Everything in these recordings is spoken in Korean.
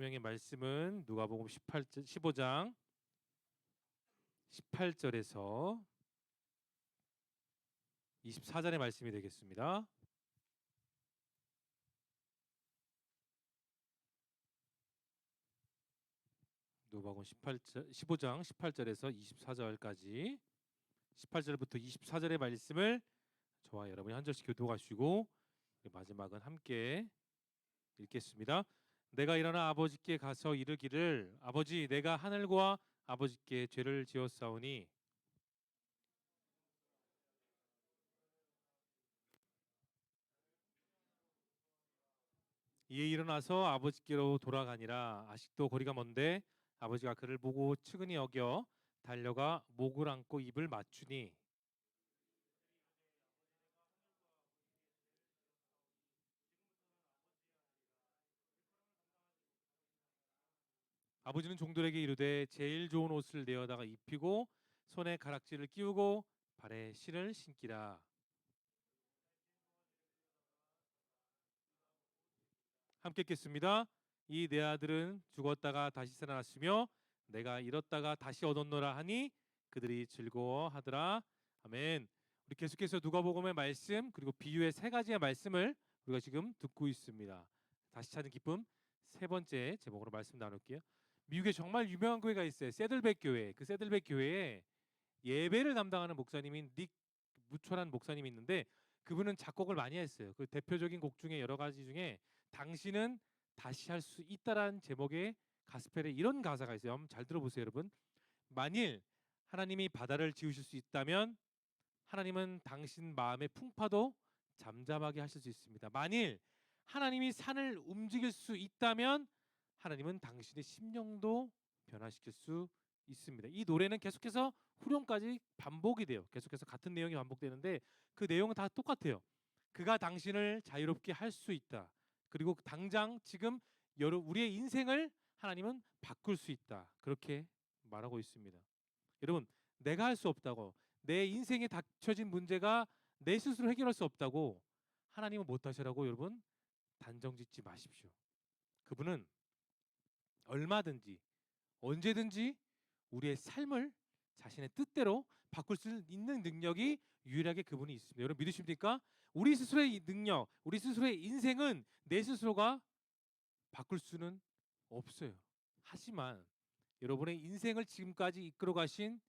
명의 말씀은 누가복음 15장 18절에서 24절의 말씀이 되겠습니다. 누가복음 15장 18절에서 24절까지 18절부터 24절의 말씀을 저와 여러분이 한 절씩 교독하시고 마지막은 함께 읽겠습니다. 내가 일어나 아버지께 가서 이르기를 아버지 내가 하늘과 아버지께 죄를 지었사오니 이에 일어나서 아버지께로 돌아가니라. 아직도 거리가 먼데 아버지가 그를 보고 측은히 여겨 달려가 목을 안고 입을 맞추니 아버지는 종들에게 이르되 제일 좋은 옷을 내어다가 입히고 손에 가락지를 끼우고 발에 실을 신기라. 함께 읽겠습니다. 이 내 아들은 죽었다가 다시 살아났으며 내가 잃었다가 다시 얻었노라 하니 그들이 즐거워하더라. 아멘. 우리 계속해서 누가복음의 말씀 그리고 비유의 세 가지의 말씀을 우리가 지금 듣고 있습니다. 다시 찾은 기쁨 세 번째 제목으로 말씀 나눌게요. 미국에 정말 유명한 교회가 있어요. 세들백 교회. 그 세들백 교회에 예배를 담당하는 목사님인 닉 무철한 목사님이 있는데 그분은 작곡을 많이 했어요. 그 대표적인 곡 중에 여러 가지 중에 당신은 다시 할 수 있다라는 제목의 가스펠에 이런 가사가 있어요. 한번 잘 들어보세요, 여러분. 만일 하나님이 바다를 지으실 수 있다면 하나님은 당신 마음의 풍파도 잠잠하게 하실 수 있습니다. 만일 하나님이 산을 움직일 수 있다면 하나님은 당신의 심령도 변화시킬 수 있습니다. 이 노래는 계속해서 후렴까지 반복이 돼요. 계속해서 같은 내용이 반복되는데 그 내용은 다 똑같아요. 그가 당신을 자유롭게 할 수 있다. 그리고 당장 지금 우리의 인생을 하나님은 바꿀 수 있다. 그렇게 말하고 있습니다. 여러분, 내가 할 수 없다고 내 인생에 닥쳐진 문제가 내 스스로 해결할 수 없다고 하나님은 못하시라고 여러분 단정짓지 마십시오. 그분은 얼마든지 언제든지 우리의 삶을 자신의 뜻대로 바꿀 수 있는 능력이 유일하게 그분이 있습니다. 여러분 믿으십니까? 우리 스스로의 능력, 우리 스스로의 인생은 내 스스로가 바꿀 수는 없어요. 하지만 여러분의 인생을 지금까지 이끌어 가신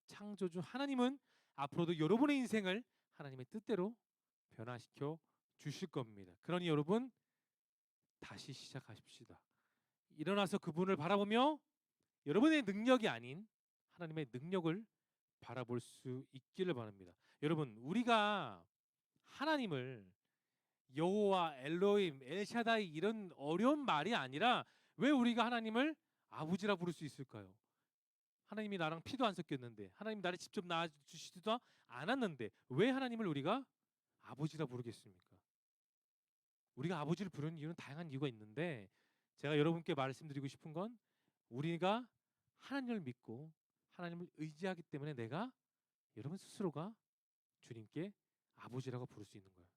창조주 하나님은 앞으로도 여러분의 인생을 하나님의 뜻대로 변화시켜 주실 겁니다. 그러니 여러분 다시 시작하십시다. 일어나서 그분을 바라보며 여러분의 능력이 아닌 하나님의 능력을 바라볼 수 있기를 바랍니다. 여러분 우리가 하나님을 여호와, 엘로힘, 엘샤다이 이런 어려운 말이 아니라 왜 우리가 하나님을 아버지라 부를 수 있을까요? 하나님이 나랑 피도 안 섞였는데 하나님 나를 직접 낳아 주시지도 않았는데 왜 하나님을 우리가 아버지라 부르겠습니까? 우리가 아버지를 부르는 이유는 다양한 이유가 있는데 제가 여러분께 말씀드리고 싶은 건 우리가 하나님을 믿고 하나님을 의지하기 때문에 내가 여러분 스스로가 주님께 아버지라고 부를 수 있는 거예요.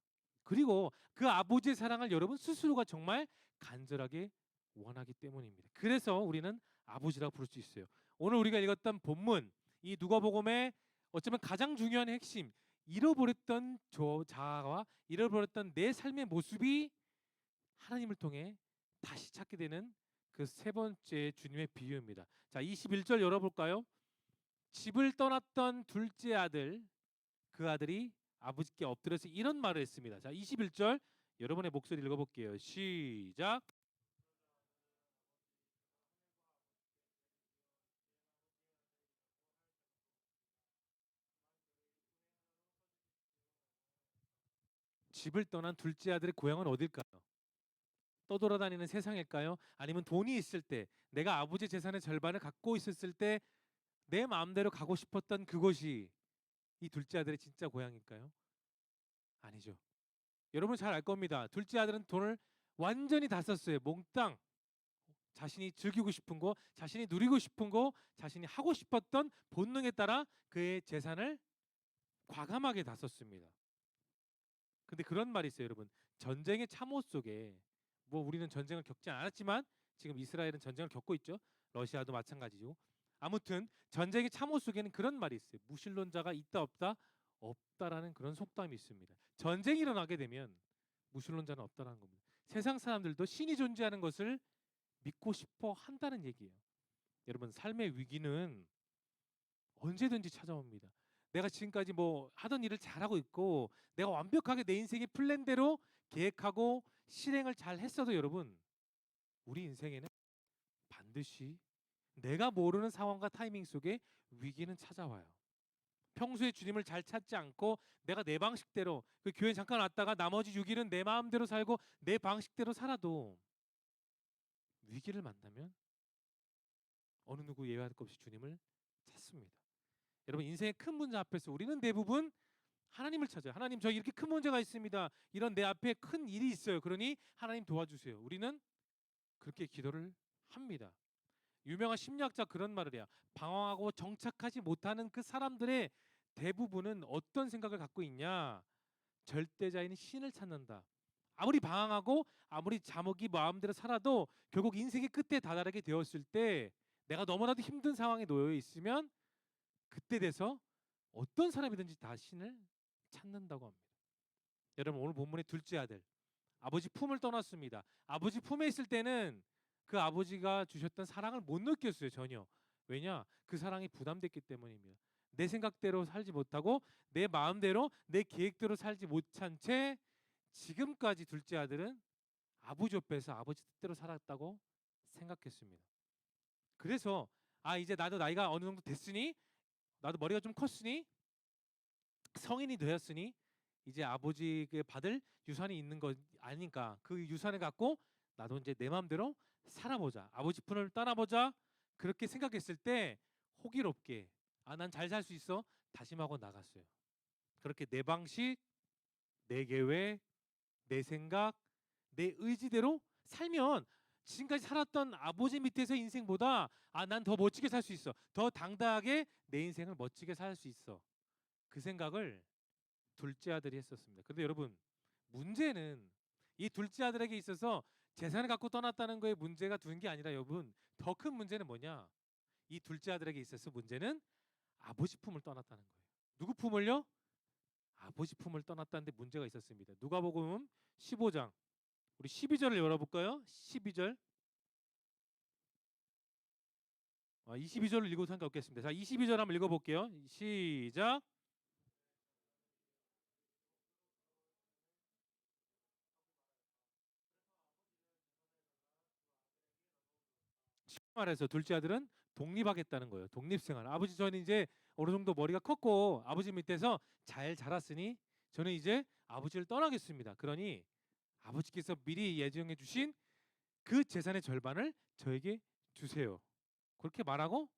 그리고 그 아버지의 사랑을 여러분 스스로가 정말 간절하게 원하기 때문입니다. 그래서 우리는 아버지라고 부를 수 있어요. 오늘 우리가 읽었던 본문 이 누가복음의 어쩌면 가장 중요한 핵심 잃어버렸던 저 자아와 잃어버렸던 내 삶의 모습이 하나님을 통해 다시 찾게 되는 그 세 번째 주님의 비유입니다. 자, 21절 열어볼까요? 집을 떠났던 둘째 아들 그 아들이 아버지께 엎드려서 이런 말을 했습니다. 자, 21절 여러분의 목소리 읽어볼게요. 시작. 집을 떠난 둘째 아들의 고향은 어딜까요? 떠돌아다니는 세상일까요? 아니면 돈이 있을 때 내가 아버지 재산의 절반을 갖고 있었을 때 내 마음대로 가고 싶었던 그곳이 이 둘째 아들의 진짜 고향일까요? 아니죠. 여러분 잘 알 겁니다. 둘째 아들은 돈을 완전히 다 썼어요. 몽땅 자신이 즐기고 싶은 거, 자신이 누리고 싶은 거, 자신이 하고 싶었던 본능에 따라 그의 재산을 과감하게 다 썼습니다. 근데 그런 말이 있어요, 여러분. 전쟁의 참호 속에 뭐 우리는 전쟁을 겪지 않았지만 지금 이스라엘은 전쟁을 겪고 있죠. 러시아도 마찬가지죠. 아무튼 전쟁의 참호 속에는 그런 말이 있어요. 무신론자가 있다 없다 없다라는 그런 속담이 있습니다. 전쟁이 일어나게 되면 무신론자는 없다라는 겁니다. 세상 사람들도 신이 존재하는 것을 믿고 싶어 한다는 얘기예요. 여러분 삶의 위기는 언제든지 찾아옵니다. 내가 지금까지 뭐 하던 일을 잘하고 있고 내가 완벽하게 내 인생의 플랜대로 계획하고 실행을 잘 했어도 여러분 우리 인생에는 반드시 내가 모르는 상황과 타이밍 속에 위기는 찾아와요. 평소에 주님을 잘 찾지 않고 내가 내 방식대로 그 교회 잠깐 왔다가 나머지 6일은 내 마음대로 살고 내 방식대로 살아도 위기를 만나면 어느 누구 예외할 것 없이 주님을 찾습니다. 여러분 인생의 큰 문제 앞에서 우리는 대부분 하나님을 찾아요. 하나님 저 이렇게 큰 문제가 있습니다. 이런 내 앞에 큰 일이 있어요. 그러니 하나님 도와주세요. 우리는 그렇게 기도를 합니다. 유명한 심리학자 그런 말을 해요. 방황하고 정착하지 못하는 그 사람들의 대부분은 어떤 생각을 갖고 있냐? 절대자인 신을 찾는다. 아무리 방황하고 아무리 자목이 마음대로 살아도 결국 인생의 끝에 다다르게 되었을 때 내가 너무나도 힘든 상황에 놓여 있으면 그때 돼서 어떤 사람이든지 다 신을 찾는다고 합니다. 여러분 오늘 본문의 둘째 아들 아버지 품을 떠났습니다. 아버지 품에 있을 때는 그 아버지가 주셨던 사랑을 못 느꼈어요 전혀. 왜냐? 그 사랑이 부담됐기 때문입니다. 내 생각대로 살지 못하고 내 마음대로 내 계획대로 살지 못한 채 지금까지 둘째 아들은 아버지 옆에서 아버지 뜻대로 살았다고 생각했습니다. 그래서 아 이제 나도 나이가 어느 정도 됐으니 나도 머리가 좀 컸으니 성인이 되었으니 이제 아버지께 받을 유산이 있는 거 아니까 그 유산을 갖고 나도 이제 내 마음대로 살아보자. 아버지 품을 떠나보자. 그렇게 생각했을 때 호기롭게 아 난 잘 살 수 있어 다짐하고 나갔어요. 그렇게 내 방식, 내 계획, 내 생각, 내 의지대로 살면 지금까지 살았던 아버지 밑에서 인생보다 아 난 더 멋지게 살 수 있어. 더 당당하게 내 인생을 멋지게 살 수 있어. 그 생각을 둘째 아들이 했었습니다. 근데 여러분 문제는 이 둘째 아들에게 있어서 재산을 갖고 떠났다는 거에 문제가 둔 게 아니라 여러분 더 큰 문제는 뭐냐? 이 둘째 아들에게 있어서 문제는 아버지 품을 떠났다는 거예요. 누구 품을요? 아버지 품을 떠났다는데 문제가 있었습니다. 누가복음 15장 우리 12절을 열어볼까요? 12절 22절을 읽어도 상관없겠습니다. 자 22절 한번 읽어볼게요. 시작 말해서 둘째 아들은 독립하겠다는 거예요. 독립생활. 아버지 저는 이제 어느 정도 머리가 컸고 아버지 밑에서 잘 자랐으니 저는 이제 아버지를 떠나겠습니다. 그러니 아버지께서 미리 예정해 주신 그 재산의 절반을 저에게 주세요. 그렇게 말하고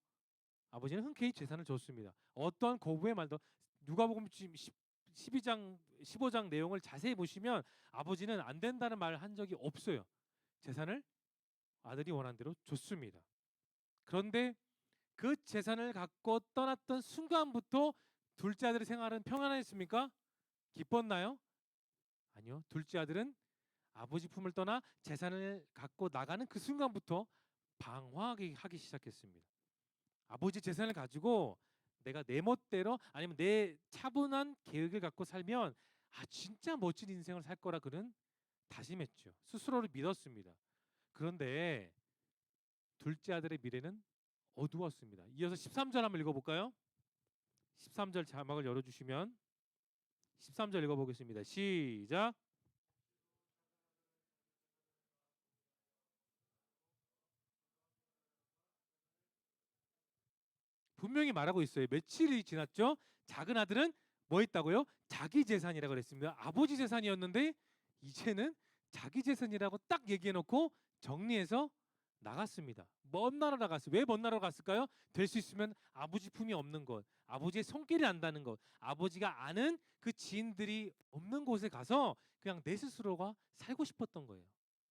아버지는 흔쾌히 재산을 줬습니다. 어떤 고부의 말도 누가복음 12장 15장 내용을 자세히 보시면 아버지는 안 된다는 말을 한 적이 없어요. 재산을 아들이 원한 대로 줬습니다. 그런데 그 재산을 갖고 떠났던 순간부터 둘째 아들의 생활은 평안했습니까? 기뻤나요? 아니요. 둘째 아들은 아버지 품을 떠나 재산을 갖고 나가는 그 순간부터 방황하기 시작했습니다. 아버지 재산을 가지고 내가 내 멋대로 아니면 내 차분한 계획을 갖고 살면 아 진짜 멋진 인생을 살 거라 그는 다짐했죠. 스스로를 믿었습니다. 그런데 둘째 아들의 미래는 어두웠습니다. 이어서 13절 한번 읽어볼까요? 13절 자막을 열어주시면 13절 읽어보겠습니다. 시작. 분명히 말하고 있어요. 며칠이 지났죠? 작은 아들은 뭐 했다고요? 자기 재산이라고 그랬습니다. 아버지 재산이었는데 이제는 자기 재산이라고 딱 얘기해놓고 정리해서 나갔습니다. 먼 나라 나갔어요. 왜 먼 나라로 갔을까요? 될 수 있으면 아버지 품이 없는 곳, 아버지의 손길이 안다는 곳, 아버지가 아는 그 지인들이 없는 곳에 가서 그냥 내 스스로가 살고 싶었던 거예요.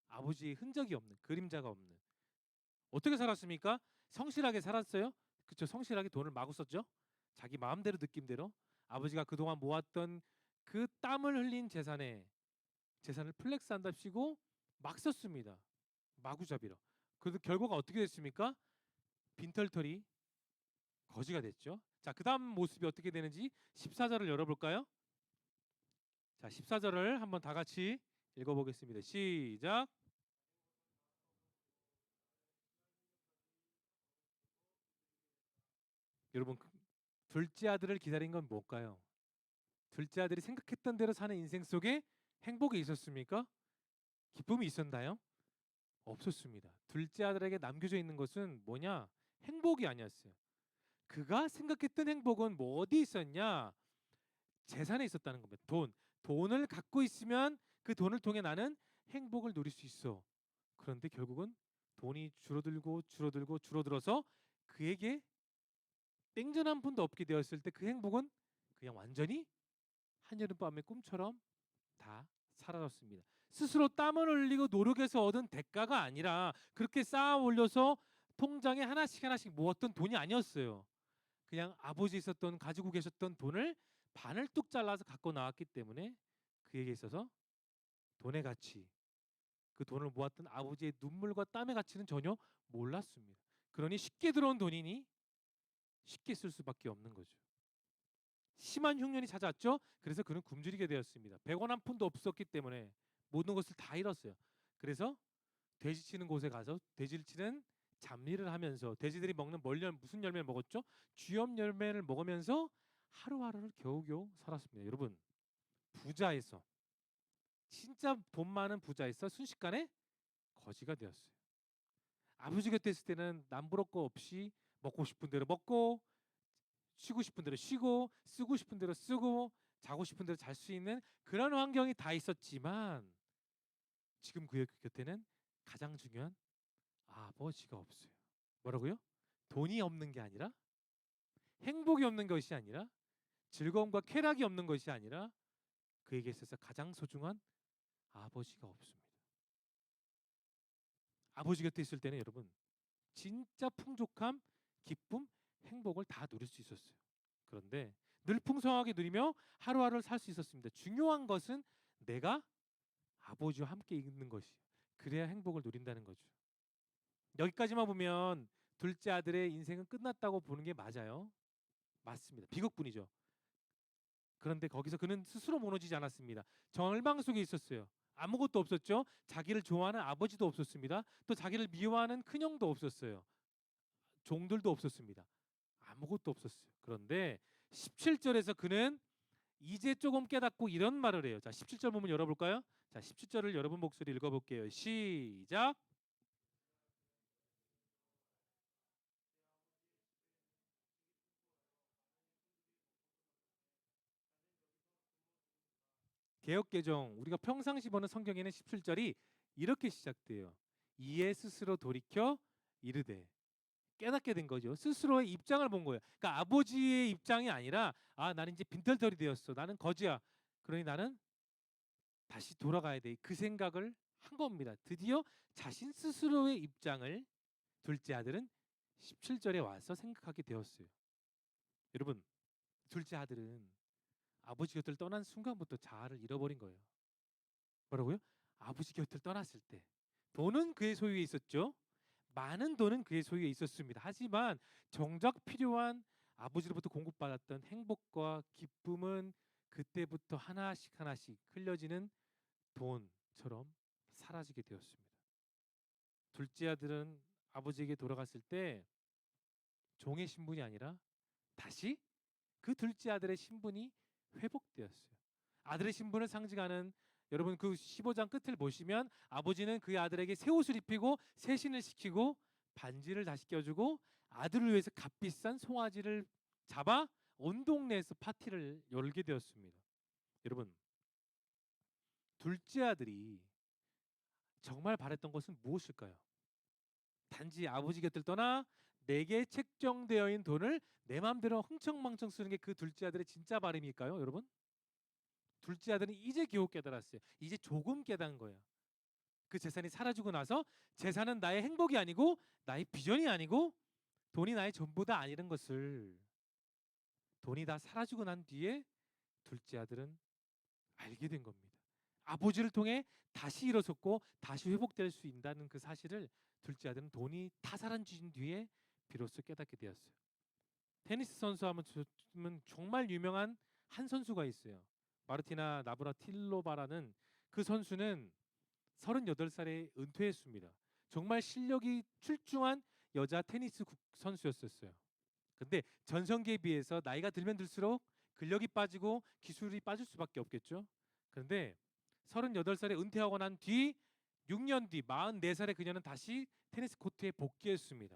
아버지의 흔적이 없는, 그림자가 없는. 어떻게 살았습니까? 성실하게 살았어요. 그쵸? 성실하게 돈을 마구 썼죠. 자기 마음대로 느낌대로 아버지가 그동안 모았던 그 땀을 흘린 재산을 플렉스한답시고 막 썼습니다. 마구잡이로. 그래도 결과가 어떻게 됐습니까? 빈털털이 거지가 됐죠. 자, 그다음 모습이 어떻게 되는지 14절을 열어볼까요? 자, 14절을 한번 다 같이 읽어보겠습니다. 시작. 여러분, 둘째 아들을 기다린 건 뭘까요? 둘째 아들이 생각했던 대로 사는 인생 속에 행복이 있었습니까? 기쁨이 있었나요? 없었습니다. 둘째 아들에게 남겨져 있는 것은 뭐냐? 행복이 아니었어요. 그가 생각했던 행복은 뭐 어디 있었냐? 재산에 있었다는 겁니다. 돈. 돈을 갖고 있으면 그 돈을 통해 나는 행복을 누릴 수 있어. 그런데 결국은 돈이 줄어들고 줄어들고 줄어들어서 그에게 땡전 한 푼도 없게 되었을 때 그 행복은 그냥 완전히 한여름밤의 꿈처럼 다 사라졌습니다. 스스로 땀을 흘리고 노력해서 얻은 대가가 아니라 그렇게 쌓아 올려서 통장에 하나씩 하나씩 모았던 돈이 아니었어요. 그냥 아버지 있었던 가지고 계셨던 돈을 반을 뚝 잘라서 갖고 나왔기 때문에 그에게 있어서 돈의 가치, 그 돈을 모았던 아버지의 눈물과 땀의 가치는 전혀 몰랐습니다. 그러니 쉽게 들어온 돈이니 쉽게 쓸 수밖에 없는 거죠. 심한 흉년이 찾아왔죠. 그래서 그는 굶주리게 되었습니다. 100원 한 푼도 없었기 때문에 모든 것을 다 잃었어요. 그래서 돼지 치는 곳에 가서 돼지를 치는 잡일을 하면서 돼지들이 먹는 무슨 열매를 먹었죠? 쥐염 열매를 먹으면서 하루하루를 겨우겨우 살았습니다. 여러분, 부자에서 진짜 돈 많은 부자에서 순식간에 거지가 되었어요. 아버지 곁에 있을 때는 남부럽 거 없이 먹고 싶은 대로 먹고 쉬고 싶은 대로 쉬고 쓰고 싶은 대로 쓰고 자고 싶은 대로 잘 수 있는 그런 환경이 다 있었지만 지금 그 곁에는 가장 중요한 아버지가 없어요. 뭐라고요? 돈이 없는 게 아니라 행복이 없는 것이 아니라 즐거움과 쾌락이 없는 것이 아니라 그에게 있어서 가장 소중한 아버지가 없습니다. 아버지 곁에 있을 때는 여러분 진짜 풍족함, 기쁨, 행복을 다 누릴 수 있었어요. 그런데 늘 풍성하게 누리며 하루하루를 살 수 있었습니다. 중요한 것은 내가 아버지와 함께 있는 것이 그래야 행복을 누린다는 거죠. 여기까지만 보면 둘째 아들의 인생은 끝났다고 보는 게 맞아요. 맞습니다. 비극뿐이죠. 그런데 거기서 그는 스스로 무너지지 않았습니다. 절망 속에 있었어요. 아무것도 없었죠. 자기를 좋아하는 아버지도 없었습니다. 또 자기를 미워하는 큰형도 없었어요. 종들도 없었습니다. 아무것도 없었어요. 그런데 17절에서 그는 이제 조금 깨닫고 이런 말을 해요. 자, 17절 부분 열어볼까요? 자, 17절을 여러분 목소리 읽어볼게요. 시작. 개역개정 우리가 평상시 보는 성경에는 17절이 이렇게 시작돼요. 이에 스스로 돌이켜 이르되 깨닫게 된 거죠. 스스로의 입장을 본 거예요. 그러니까 아버지의 입장이 아니라 나는 이제 빈털털이 되었어. 나는 거지야. 그러니 나는 다시 돌아가야 돼. 그 생각을 한 겁니다. 드디어 자신 스스로의 입장을 둘째 아들은 17절에 와서 생각하게 되었어요. 여러분, 둘째 아들은 아버지 곁을 떠난 순간부터 자아를 잃어버린 거예요. 뭐라고요? 아버지 곁을 떠났을 때 돈은 그의 소유에 있었죠. 많은 돈은 그의 소유에 있었습니다. 하지만 정작 필요한 아버지로부터 공급받았던 행복과 기쁨은 그때부터 하나씩 하나씩 흘려지는 돈처럼 사라지게 되었습니다. 둘째 아들은 아버지에게 돌아갔을 때 종의 신분이 아니라 다시 그 둘째 아들의 신분이 회복되었어요. 아들의 신분을 상징하는 여러분 그 15장 끝을 보시면 아버지는 그 아들에게 새 옷을 입히고 세신을 시키고 반지를 다시 껴주고 아들을 위해서 값비싼 송아지를 잡아 온 동네에서 파티를 열게 되었습니다. 여러분 둘째 아들이 정말 바랬던 것은 무엇일까요? 단지 아버지 곁을 떠나 내게 책정되어 있는 돈을 내 마음대로 흥청망청 쓰는 게 그 둘째 아들의 진짜 바람일까요, 여러분? 둘째 아들은 이제 겨우 깨달았어요. 이제 조금 깨달은 거예요. 그 재산이 사라지고 나서 재산은 나의 행복이 아니고 나의 비전이 아니고 돈이 나의 전부다 아니라는 것을 돈이 다 사라지고 난 뒤에 둘째 아들은 알게 된 겁니다. 아버지를 통해 다시 일어섰고 다시 회복될 수 있다는 그 사실을 둘째 아들은 돈이 다 사라진 뒤에 비로소 깨닫게 되었어요. 테니스 선수 하면 정말 유명한 한 선수가 있어요. 마르티나 나브라틸로바라는 그 선수는 38살에 은퇴했습니다. 정말 실력이 출중한 여자 테니스 선수였었어요. 근데 전성기에 비해서 나이가 들면 들수록 근력이 빠지고 기술이 빠질 수밖에 없겠죠. 그런데 38살에 은퇴하고 난 뒤 6년 뒤 44살에 그녀는 다시 테니스 코트에 복귀했습니다.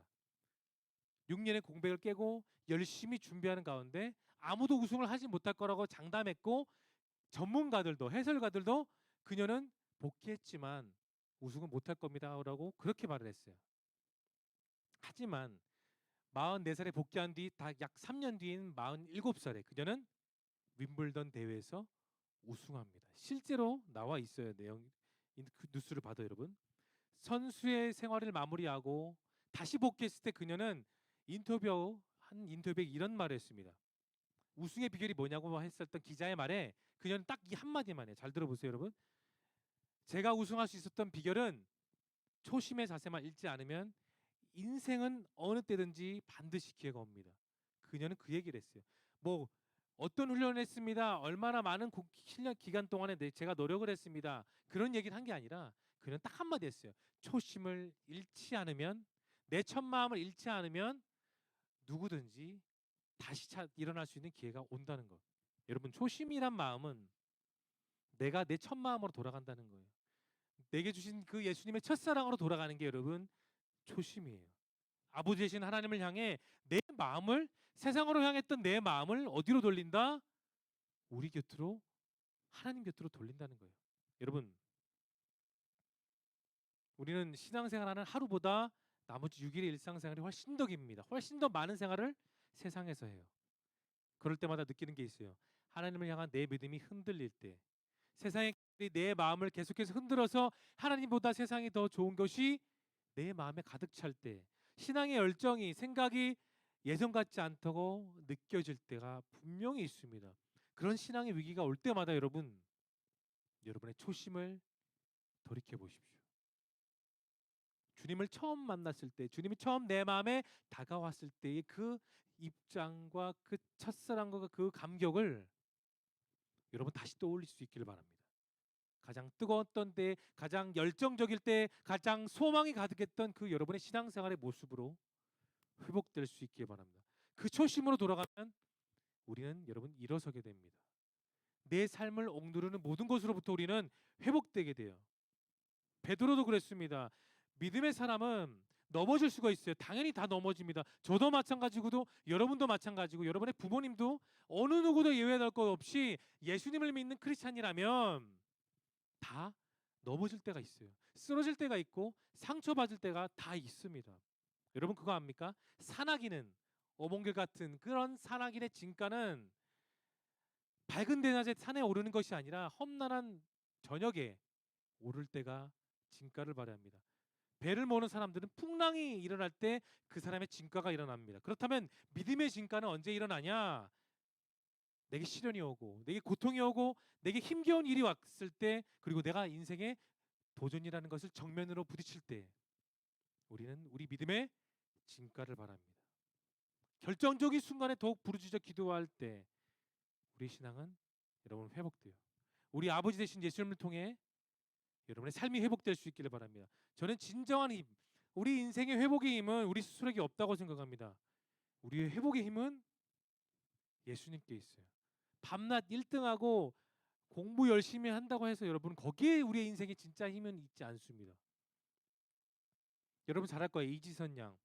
6년의 공백을 깨고 열심히 준비하는 가운데 아무도 우승을 하지 못할 거라고 장담했고 전문가들도 해설가들도 그녀는 복귀했지만 우승은 못할 겁니다라고 그렇게 말을 했어요. 하지만 44살에 복귀한 뒤 약 3년 뒤인 47살에 그녀는 윈블던 대회에서 우승합니다. 실제로 나와 있어요. 내용 그 뉴스를 봐도 여러분. 선수의 생활을 마무리하고 다시 복귀했을 때 그녀는 인터뷰에 이런 말을 했습니다. 우승의 비결이 뭐냐고 했었던 기자의 말에 그녀는 딱 이 한마디만 해요. 잘 들어보세요, 여러분. 제가 우승할 수 있었던 비결은 초심의 자세만 잃지 않으면 인생은 어느 때든지 반드시 기회가 옵니다. 그녀는 그 얘기를 했어요. 뭐 어떤 훈련을 했습니다. 얼마나 많은 실력 기간 동안에 제가 노력을 했습니다. 그런 얘기를 한 게 아니라 그녀는 딱 한마디 했어요. 초심을 잃지 않으면 내 첫 마음을 잃지 않으면 누구든지 다시 일어날 수 있는 기회가 온다는 것. 여러분 초심이란 마음은 내가 내 첫 마음으로 돌아간다는 거예요. 내게 주신 그 예수님의 첫사랑으로 돌아가는 게 여러분 초심이에요. 아버지 되신 하나님을 향해 내 마음을 세상으로 향했던 내 마음을 어디로 돌린다? 우리 곁으로 하나님 곁으로 돌린다는 거예요. 여러분 우리는 신앙생활하는 하루보다 나머지 6일의 일상생활이 훨씬 더 깁니다. 훨씬 더 많은 생활을 세상에서 해요. 그럴 때마다 느끼는 게 있어요. 하나님을 향한 내 믿음이 흔들릴 때 세상의 내 마음을 계속해서 흔들어서 하나님보다 세상이 더 좋은 것이 내 마음에 가득 찰 때 신앙의 열정이 생각이 예전 같지 않다고 느껴질 때가 분명히 있습니다. 그런 신앙의 위기가 올 때마다 여러분의 초심을 돌이켜 보십시오. 주님을 처음 만났을 때, 주님이 처음 내 마음에 다가왔을 때의 그 입장과 그 첫사랑과 그 감격을 여러분 다시 떠올릴 수 있기를 바랍니다. 가장 뜨거웠던 때, 가장 열정적일 때, 가장 소망이 가득했던 그 여러분의 신앙생활의 모습으로 회복될 수 있기를 바랍니다. 그 초심으로 돌아가면 우리는 여러분 일어서게 됩니다. 내 삶을 억누르는 모든 것으로부터 우리는 회복되게 돼요. 베드로도 그랬습니다. 믿음의 사람은 넘어질 수가 있어요. 당연히 다 넘어집니다. 저도 마찬가지고도 여러분도 마찬가지고 여러분의 부모님도 어느 누구도 예외될 것 없이 예수님을 믿는 크리스찬이라면 다 넘어질 때가 있어요. 쓰러질 때가 있고 상처받을 때가 다 있습니다. 여러분 그거 압니까? 산악인은 어몽길 같은 그런 산악인의 진가는 밝은 대낮에 산에 오르는 것이 아니라 험난한 저녁에 오를 때가 진가를 발휘합니다. 배를 모는 사람들은 풍랑이 일어날 때 그 사람의 진가가 일어납니다. 그렇다면 믿음의 진가는 언제 일어나냐? 내게 시련이 오고 내게 고통이 오고 내게 힘겨운 일이 왔을 때 그리고 내가 인생의 도전이라는 것을 정면으로 부딪힐 때 우리는 우리 믿음의 진가를 바랍니다. 결정적인 순간에 더욱 부르짖어 기도할 때 우리 신앙은 여러분 회복돼요. 우리 아버지 되신 예수님을 통해 여러분의 삶이 회복될 수 있기를 바랍니다. 저는 진정한 힘, 우리 인생의 회복의 힘은 우리 스스로에게 없다고 생각합니다. 우리의 회복의 힘은 예수님께 있어요. 밤낮 1등하고 공부 열심히 한다고 해서 여러분 거기에 우리의 인생의 진짜 힘은 있지 않습니다. 여러분 잘할 거예요. 이지선 양.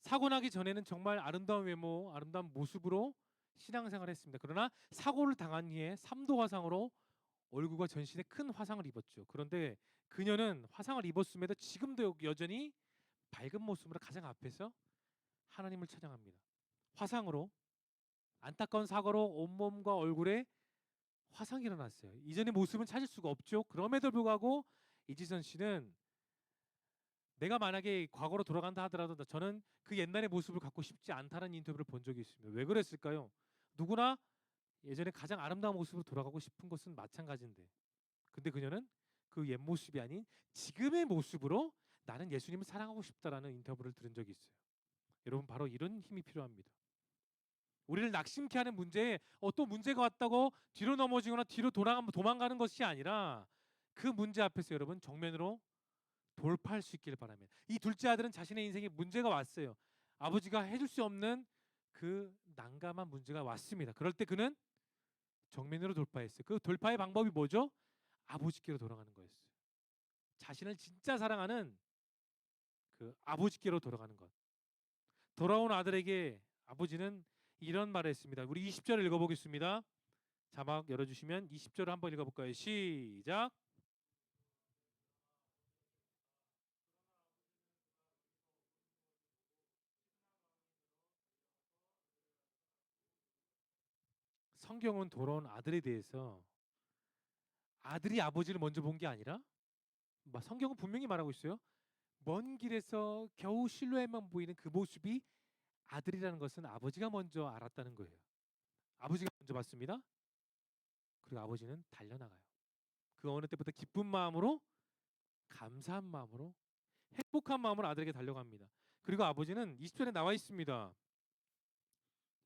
사고 나기 전에는 정말 아름다운 외모, 아름다운 모습으로 신앙생활을 했습니다. 그러나 사고를 당한 후에 3도 화상으로 얼굴과 전신에 큰 화상을 입었죠. 그런데 그녀는 화상을 입었음에도 지금도 여전히 밝은 모습으로 가장 앞에서 하나님을 찬양합니다. 화상으로 안타까운 사고로 온몸과 얼굴에 화상이 일어났어요. 이전의 모습은 찾을 수가 없죠. 그럼에도 불구하고 이지선 씨는 내가 만약에 과거로 돌아간다 하더라도 저는 그 옛날의 모습을 갖고 싶지 않다는 인터뷰를 본 적이 있습니다. 왜 그랬을까요? 누구나 예전에 가장 아름다운 모습으로 돌아가고 싶은 것은 마찬가지인데 근데 그녀는 그 옛 모습이 아닌 지금의 모습으로 나는 예수님을 사랑하고 싶다라는 인터뷰를 들은 적이 있어요. 여러분 바로 이런 힘이 필요합니다. 우리를 낙심케 하는 문제에 또 문제가 왔다고 뒤로 넘어지거나 뒤로 도망가는 것이 아니라 그 문제 앞에서 여러분 정면으로 돌파할 수 있기를 바랍니다. 이 둘째 아들은 자신의 인생에 문제가 왔어요. 아버지가 해줄 수 없는 그 난감한 문제가 왔습니다. 그럴 때 그는 정면으로 돌파했어요. 그 돌파의 방법이 뭐죠? 아버지께로 돌아가는 거였어요. 자신을 진짜 사랑하는 그 아버지께로 돌아가는 것. 돌아온 아들에게 아버지는 이런 말을 했습니다. 우리 20절을 읽어보겠습니다. 자막 열어주시면 20절을 한번 읽어볼까요? 시작. 성경은 돌아온 아들에 대해서 아들이 아버지를 먼저 본 게 아니라 성경은 분명히 말하고 있어요. 먼 길에서 겨우 실루엣만 보이는 그 모습이 아들이라는 것은 아버지가 먼저 알았다는 거예요. 아버지가 먼저 봤습니다. 그리고 아버지는 달려나가요. 그 어느 때부터 기쁜 마음으로, 감사한 마음으로, 행복한 마음으로 아들에게 달려갑니다. 그리고 아버지는 20절에 나와 있습니다.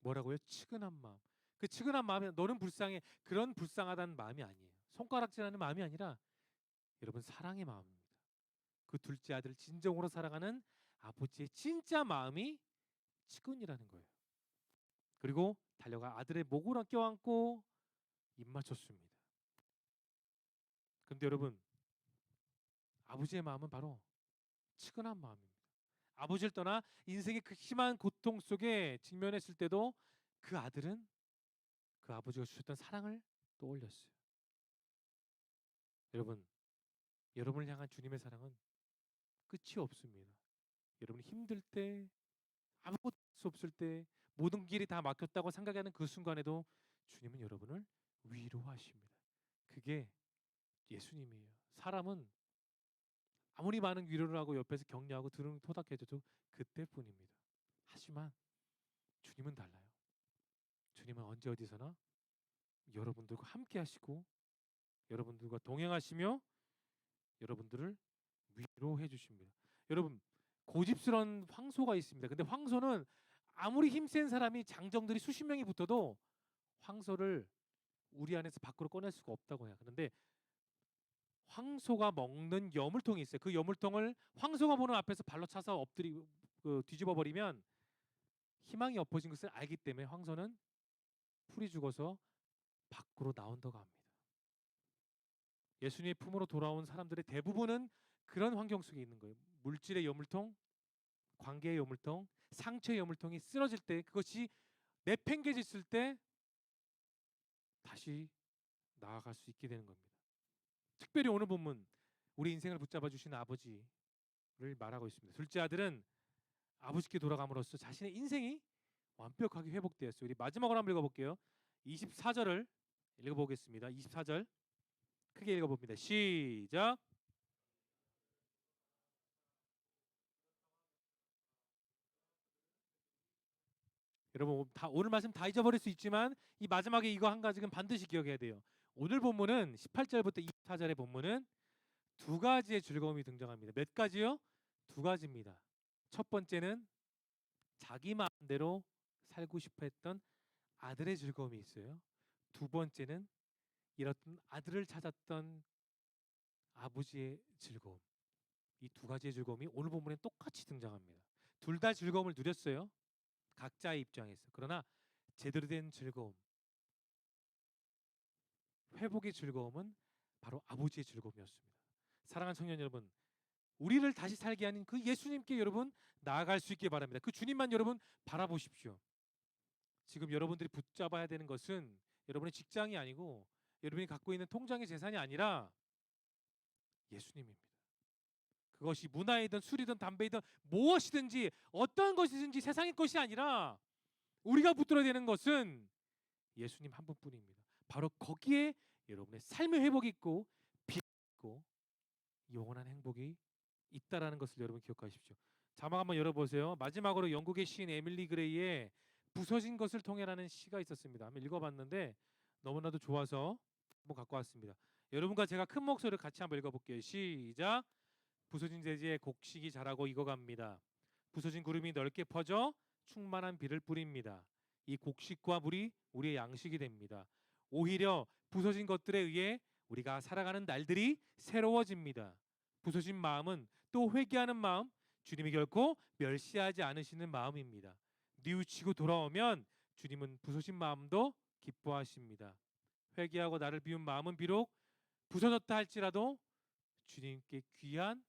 뭐라고요? 측은한 마음. 그 측은한 마음이 너는 불쌍해. 그런 불쌍하다는 마음이 아니에요. 손가락질하는 마음이 아니라 여러분 사랑의 마음입니다. 그 둘째 아들을 진정으로 사랑하는 아버지의 진짜 마음이 측은이라는 거예요. 그리고 달려가 아들의 목을 껴안고 입 맞췄습니다. 그런데 여러분 아버지의 마음은 바로 측은한 마음입니다. 아버지를 떠나 인생의 극심한 고통 속에 직면했을 때도 그 아들은 그 아버지가 주셨던 사랑을 떠올렸어요. 여러분, 여러분을 향한 주님의 사랑은 끝이 없습니다. 여러분 힘들 때, 아무것도 할 수 없을 때, 모든 길이 다 막혔다고 생각하는 그 순간에도 주님은 여러분을 위로하십니다. 그게 예수님이에요. 사람은 아무리 많은 위로를 하고 옆에서 격려하고 등을 토닥여줘도 그때뿐입니다. 하지만 주님은 달라요. 주님은 언제 어디서나 여러분들과 함께 하시고 여러분들과 동행하시며 여러분들을 위로해 주십니다. 여러분 고집스러운 황소가 있습니다. 근데 황소는 아무리 힘센 사람이 장정들이 수십 명이 붙어도 황소를 우리 안에서 밖으로 꺼낼 수가 없다고 해요. 그런데 황소가 먹는 여물통이 있어요. 그 여물통을 황소가 보는 앞에서 발로 차서 뒤집어 버리면 희망이 엎어진 것을 알기 때문에 황소는 풀이 죽어서 밖으로 나온다고 합니다. 예수님의 품으로 돌아온 사람들의 대부분은 그런 환경 속에 있는 거예요. 물질의 여물통, 관계의 여물통, 상처의 여물통이 쓰러질 때 그것이 내팽개졌을 때 다시 나아갈 수 있게 되는 겁니다. 특별히 오늘 본문 우리 인생을 붙잡아 주시는 아버지를 말하고 있습니다. 둘째 아들은 아버지께 돌아감으로써 자신의 인생이 완벽하게 회복되었어요. 우리 마지막으로 한번 읽어볼게요. 24절을 읽어보겠습니다. 24절 크게 읽어봅니다. 시작. 여러분 오늘 말씀 다 잊어버릴 수 있지만 이 마지막에 이거 한 가지는 반드시 기억해야 돼요. 오늘 본문은 18절부터 24절의 본문은 두 가지의 즐거움이 등장합니다. 몇 가지요? 두 가지입니다. 첫 번째는 자기 마음대로 살고 싶어 했던 아들의 즐거움이 있어요. 두 번째는 이런 아들을 찾았던 아버지의 즐거움. 이 두 가지의 즐거움이 오늘 본문에 똑같이 등장합니다. 둘 다 즐거움을 누렸어요. 각자의 입장에서. 그러나 제대로 된 즐거움, 회복의 즐거움은 바로 아버지의 즐거움이었습니다. 사랑하는 청년 여러분, 우리를 다시 살게 하는 그 예수님께 여러분 나아갈 수 있게 바랍니다. 그 주님만 여러분 바라보십시오. 지금 여러분들이 붙잡아야 되는 것은 여러분의 직장이 아니고 여러분이 갖고 있는 통장의 재산이 아니라 예수님입니다. 그것이 문화이든 술이든 담배이든 무엇이든지 어떤 것이든지 세상의 것이 아니라 우리가 붙들어야 되는 것은 예수님 한 분뿐입니다. 바로 거기에 여러분의 삶의 회복이 있고 빛이 있고 영원한 행복이 있다라는 것을 여러분 기억하십시오. 자막 한번 열어보세요. 마지막으로 영국의 시인 에밀리 그레이의 부서진 것을 통해라는 시가 있었습니다. 한번 읽어봤는데 너무나도 좋아서 한번 갖고 왔습니다. 여러분과 제가 큰 목소리를 같이 한번 읽어볼게요. 시작. 부서진 대지에 곡식이 자라고 익어갑니다. 부서진 구름이 넓게 퍼져 충만한 비를 뿌립니다. 이 곡식과 물이 우리의 양식이 됩니다. 오히려 부서진 것들에 의해 우리가 살아가는 날들이 새로워집니다. 부서진 마음은 또 회개하는 마음, 주님이 결코 멸시하지 않으시는 마음입니다. 뉘우치고 돌아오면 주님은 부서진 마음도 기뻐하십니다. 회개하고 나를 비운 마음은 비록 부서졌다 할지라도 주님께 귀한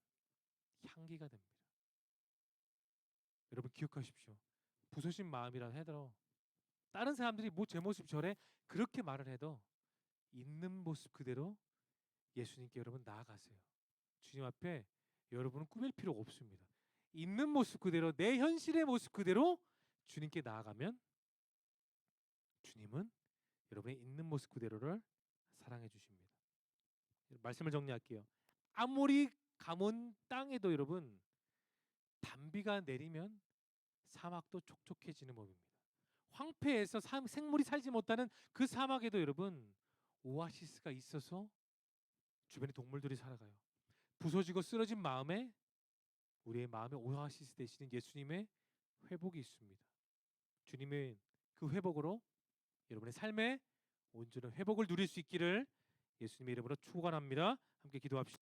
향기가 됩니다. 여러분 기억하십시오. 부서진 마음이라 해도 다른 사람들이 뭐 제 모습 저래 그렇게 말을 해도 있는 모습 그대로 예수님께 여러분 나아가세요. 주님 앞에 여러분은 꾸밀 필요가 없습니다. 있는 모습 그대로 내 현실의 모습 그대로 주님께 나아가면 주님은 여러분의 있는 모습 그대로를 사랑해 주십니다. 말씀을 정리할게요. 아무리 가문 땅에도 여러분 단비가 내리면 사막도 촉촉해지는 법입니다. 황폐해서 생물이 살지 못하는 그 사막에도 여러분 오아시스가 있어서 주변에 동물들이 살아가요. 부서지고 쓰러진 마음에 우리의 마음에 오아시스 되시는 예수님의 회복이 있습니다. 주님의 그 회복으로 여러분의 삶에 온전한 회복을 누릴 수 있기를 예수님의 이름으로 축원합니다. 함께 기도합시다.